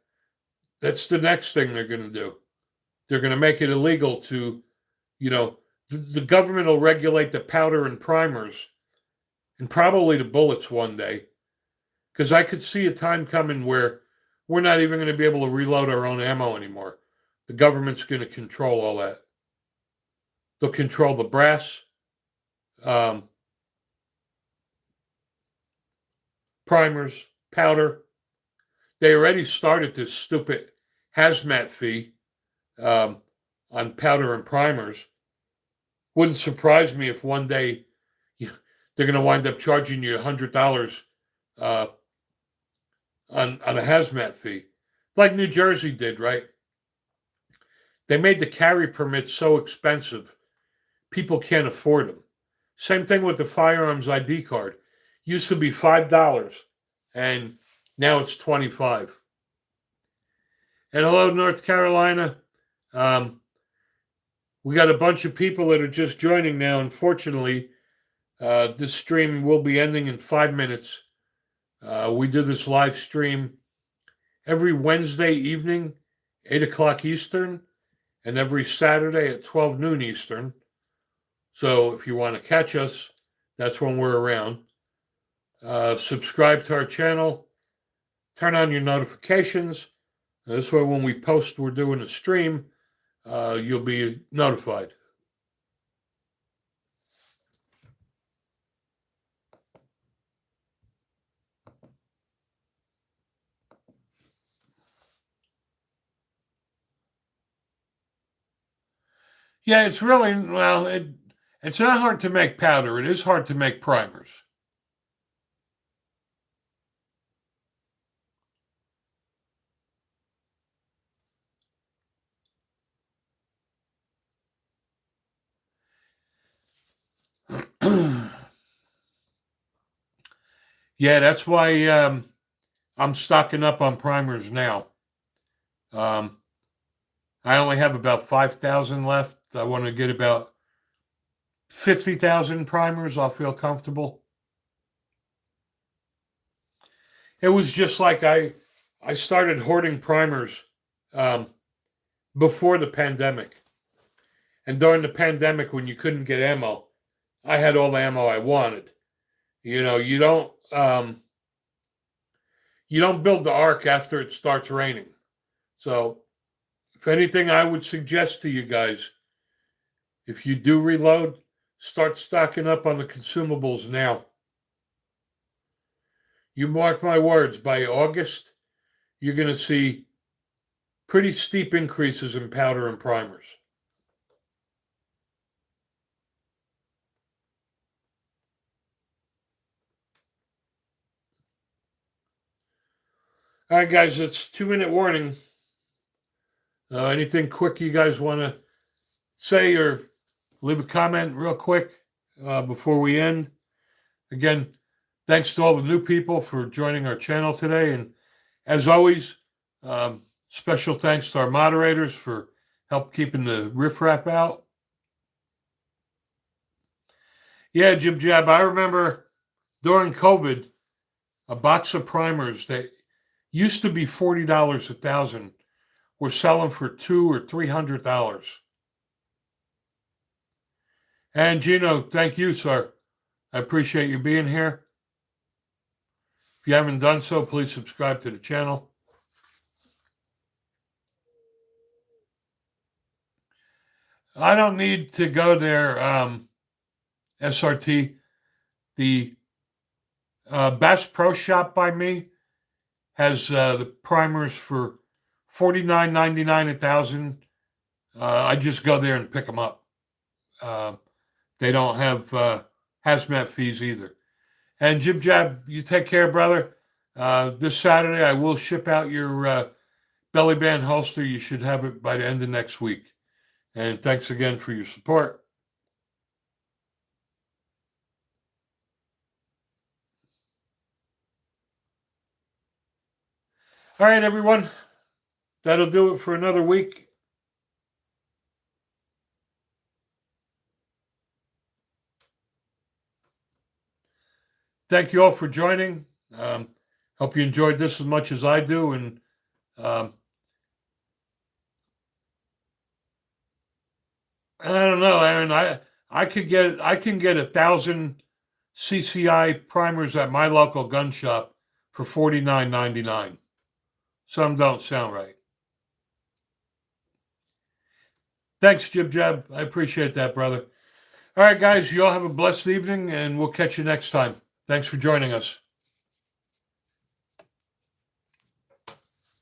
that's the next thing they're going to do. They're going to make it illegal to, the government will regulate the powder and primers and probably the bullets one day. Because I could see a time coming where we're not even going to be able to reload our own ammo anymore. The government's going to control all that. They'll control the brass, primers, powder. They already started this stupid hazmat fee on powder and primers. Wouldn't surprise me if one day they're going to wind up charging you $100 on a hazmat fee, like New Jersey did, right? They made the carry permits so expensive, people can't afford them. Same thing with the firearms ID card. Used to be $5, and now it's $25. And hello, North Carolina. We got a bunch of people that are just joining now. Unfortunately, this stream will be ending in 5 minutes. We do this live stream every Wednesday evening, 8 o'clock Eastern, and every Saturday at 12 noon Eastern. So if you want to catch us, that's when we're around. Subscribe to our channel. Turn on your notifications. This way, when we post we're doing a stream, you'll be notified. Yeah, it's really, it's not hard to make powder. It is hard to make primers. Yeah, that's why I'm stocking up on primers now. I only have about 5,000 left. I want to get about 50,000 primers. I'll feel comfortable. It was just like I started hoarding primers before the pandemic. And during the pandemic, when you couldn't get ammo, I had all the ammo I wanted. You know, you don't build the ark after it starts raining. So, if anything, I would suggest to you guys, if you do reload, start stocking up on the consumables now. You mark my words, by August, you're going to see pretty steep increases in powder and primers. All right, guys, it's 2-minute warning. Anything quick you guys want to say or leave a comment real quick before we end? Again, thanks to all the new people for joining our channel today. And as always, special thanks to our moderators for help keeping the riffraff out. Yeah, Jib Jab, I remember during COVID, a box of primers that used to be $40 a thousand were selling for $200 or $300. And Gino, thank you, sir. I appreciate you being here. If you haven't done so, please subscribe to the channel. I don't need to go there, SRT. The Bass Pro Shop by me has the primers for $49.99 a thousand. I just go there and pick them up. They don't have hazmat fees either. And Jib Jab, you take care, brother. This Saturday, I will ship out your belly band holster. You should have it by the end of next week. And thanks again for your support. All right, everyone. That'll do it for another week. Thank you all for joining. Hope you enjoyed this as much as I do. And I don't know, Aaron. I can get 1,000 CCI primers at my local gun shop for $49.99. Some don't sound right. Thanks, Jib Jab. I appreciate that, brother. All right, guys, you all have a blessed evening, and we'll catch you next time. Thanks for joining us.